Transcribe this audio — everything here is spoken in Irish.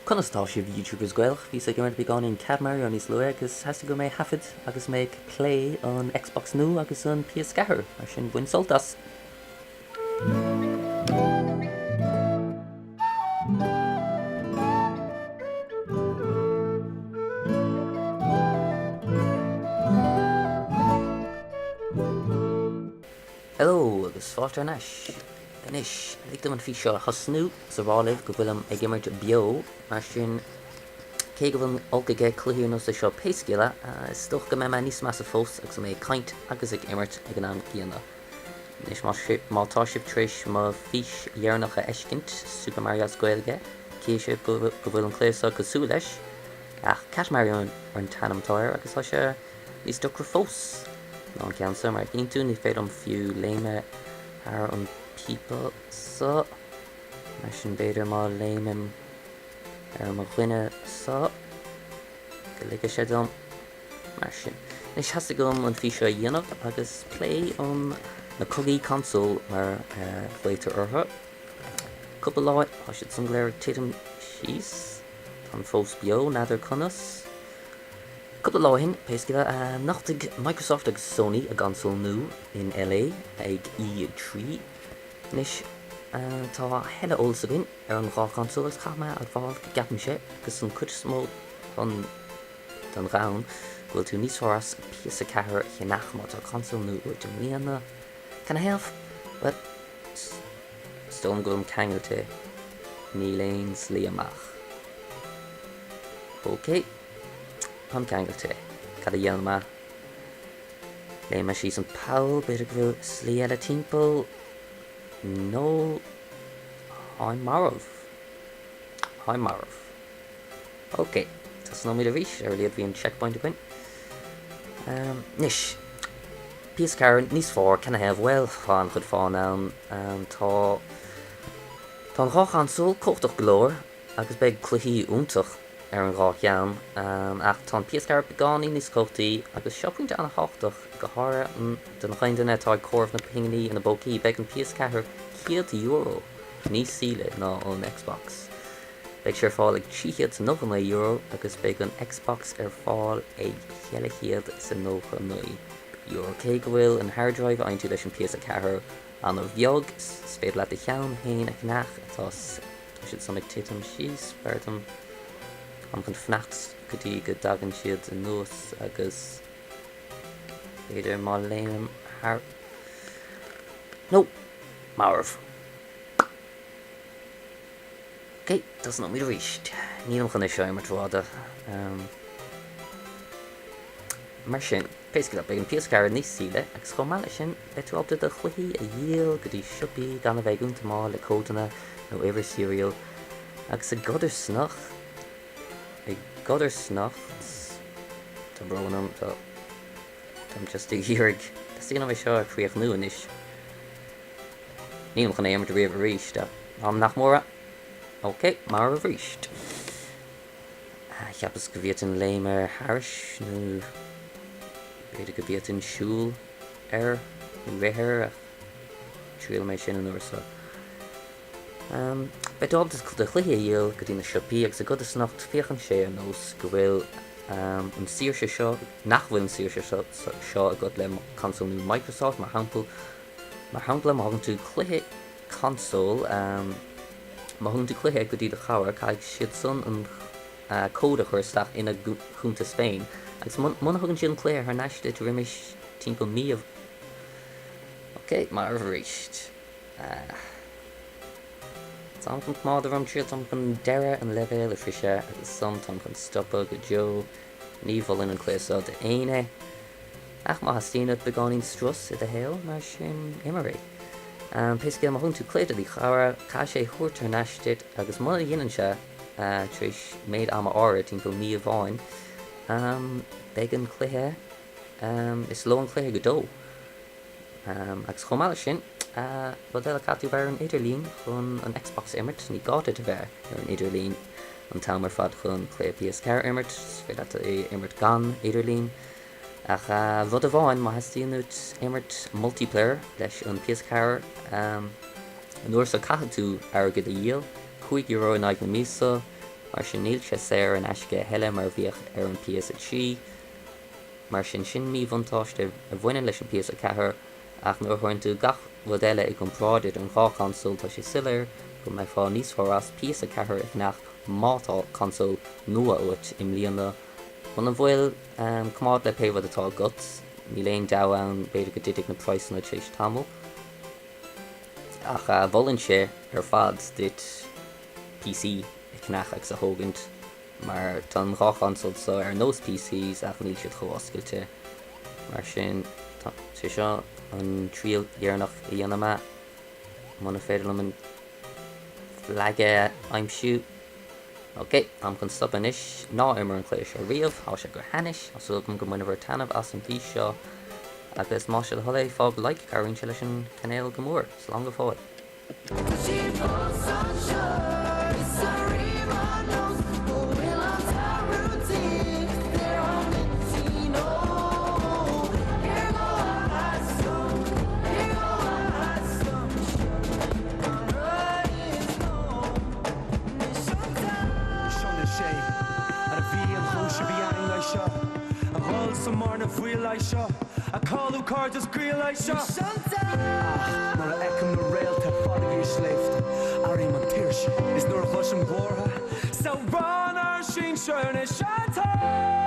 Conastá sibh YouTubers Gaeilge, bhí sé gimar beagán in Cadmar an níos luair agus heasta go méid hafid agus méid play an Xbox nu agus an PS4 mar sin bhain soltas. Hello agus fáilte neis. Inis, ag dom an fi seo chosnú sa bhálibh go bhfuil ag gimmart bio mar sin cé go bhfuil olgaige cluthú nó sa seo péiscile is stoch go mé níos meas a fós agus mé caint agus ag immart ag an am cíanana. Nis mátá sib tríis má fís dhearnacha eiscint Super Mario Gaeilge cé sé go bhfuil an cléasa go sú leis ach Cat Mario ar an tanamtáir agus tá sé níos dochra fós. Ná an ceansa mar gin tú ní féad an fiú léime ar an people sa mar sin beidir má léimim ar má ghuine sa go ligige sé dom mar sin. Nis heasta gom an fi seo dhéanamh agus play an na cogaí console mar léitar ortha. Cúpla láid tá siad san gléir titim síos an fós bio nadidir conas. Cúpla láhin péiscile nachtaigh Microsoft agus Sony a console nu in LA ag E3. Nis tá heile ólasagin ar an rá console agus chaime a bháil go gapan sé agus an cuid smó an den rán goil tú níos horas PS4 chénach má tá console nu uair do mlíana. Can I help? But stone gom kangelte ní léon slí amach. OK. Pan kangelte. Cad a dhéanama. Le me sí an Paul beidir go slí a timppel. No. I'm Marv. OK. Tas no mí a rís ar liad bhí an checkpoint a gin. Nis. PS4 níos fór can I have well fan chud fáin an tá an rá console cóchtach glór agus beag cluichí úntach ar an rá cheann ach tá PS4 beáí níos cóchtaí agus seopunt an háchtach go háir den chaindanna tá córbh na pinganí in na bócaí beag an PS4 €100 níos síle ná an Xbox. Beag sé fáil ag €309 agus beag an Xbox ar fáil ag €109. Cé go bhfuil an harddrive ein tú leis an PS4 an bheog spéad le a cheann hain ag nach atá siad san ag titim síos beirtam an chun fnacht gotí go dagan siad an nuas agus idir má léanam haar. No, Marv. Ok, das nó mí a ríist. Níl chun é seo mar tráda. Mar sin, péiscile beag an PS4 níos síle agus chomáile sin beúálta a chluí a dhéal go dtí siúpaí gan a bheith úntaá le códanna nó éidir cereal agus a godar snach tá broanam tá just ag dhiúrig Tásí bheith seo chríoch nu inis. Níl chun éimar de riomh a ríiste am nach móra. OK, mar a ríist. Cheappas go bhíoit an léimar Harris nó beidir go bíoit in siúl ar réthir a tríal méid sin an uairsa. Bedáiltas de chluiche dhéal go dtí na siopí agus a go is nacht féchan sé an nós go bhfuil an saoirse seo nach bhfuil an saoirse seo a go le console nú Microsoft mar hampla má hagann tú chluiche console má hagann tú chluiche go dtí de chabhar caiig siad san an códa chuirteach ina chunta Spain. Agus muna thugann sin cléir ar neiste riimiis timppla míomh. OK, mar a ríist. Tá chun mád am tríad am chun deire an levéil a frise agus san tá chun stoppa go Joe ní bhfuilin an cléasá de aine. Ach má hastíad beáín strus i de héal mar sin imirí. Péiscil má chun tú cléad í chara cá sé thuirtar neisteit agus muna dhéanaan se tríis méid am ára timppla míomh bháin. Beag an cluiche is lo an cluiche go dó. Agus chomáile sin bud eile catú bhar an idirlín chun an Xbox immert ní gáta a bheith ar an idirlín an tamar fad chun clé PS4 immert féad é immert gan idirlín ach bhd a bháin má hastíonút immert multiplayer leis an PS4 an nuair sa caitha tú ar go a dhéal €5 in ag na mísa mar sin níl sé séir an eisce heile mar bhíoch ar an PS3, mar sin míbhantáiste a bhhaine leis an PS4 ach nuair chuann tú gach rud eile ag an práidir an gá console tá sé silir go mbeidh fá níos fóras PS4 ag nach mátá console nua uait im líonna. Chun an bhfuil cumáid le péhad atá guts, ní léon damhain beidir go dtitfidh na praissanna tríéis tamil. Ach bholann sé ar fad dit PC ag nach ag sa hógant, mar tá an gá console sa ar nós PCs ach níl siad chomhoscailte. Mar sin sé seo an tríal dhearnach i dhéanama muna féidir an flagge aimsú. Ok, am chun stop inis ná imar an chléir se riamh á sé gur hanis as sum go muineh tanmh as an bhí seo agus má se thola fág like caríonn se leis an canéal go mór slán go fáil. Some more na bhfuil I seo a callú cardtas gríal I seo nar a ecem na réalta fádaí sléifte airí man tíirse is nuair a chluis an glórtha sa bhán ar sin seoir na seatá.